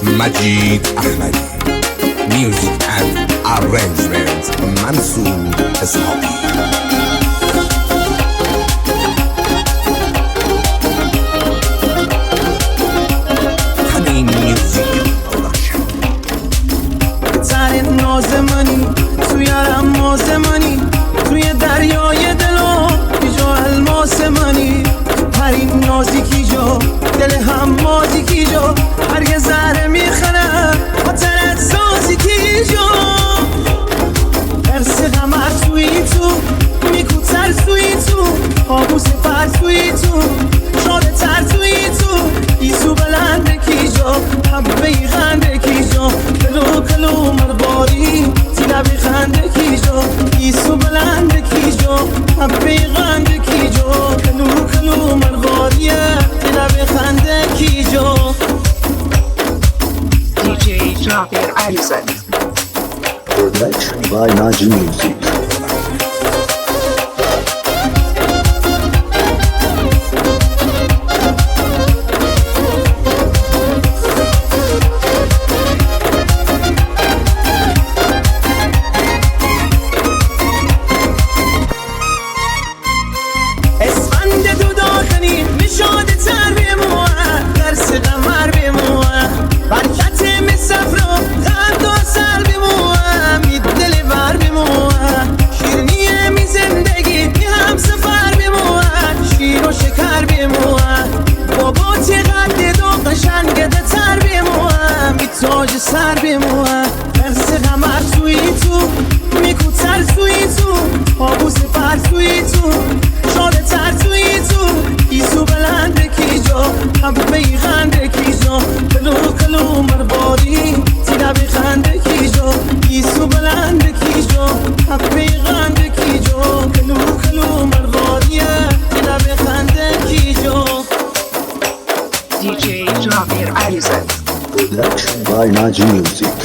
Majid Ahmadi. Music and arrangements Mansoor Ashabi. نازمانی توی الماس منی، توی دریای دلو بیجا الماس منی، پرین نازیکی جا دل همازی کی جا، هر یه ذره میخنم خاطرت سازی کی جا، درس غمر توی تو میکوتر توی تو، آبوس پر توی تو، شاده تر توی تو، ایسو بلنده کی جا، حبه خنده کی جا، کلو کلو مرباری تیلبی خنده کی جا، ایسو بلنده کی جا، حبه خنده کی جا، کلو کلو مرباری تیلبی خنده کی جا. DJ Jabir Alizade. Production by Naji Music. سر بموه درس غمر توی تو میکوتر توی تو آبوس پر توی تو شاده تر توی تو ایسو بلنده کی جا حبه خنده کی جا کلو کلو مرباری تیلبی خنده کی جا ایسو بلنده کی جا حبه خنده کی جا کلو کلو مرباری تیلبی خنده کی جا. DJ Jabir Alizade. Production by Naji Music.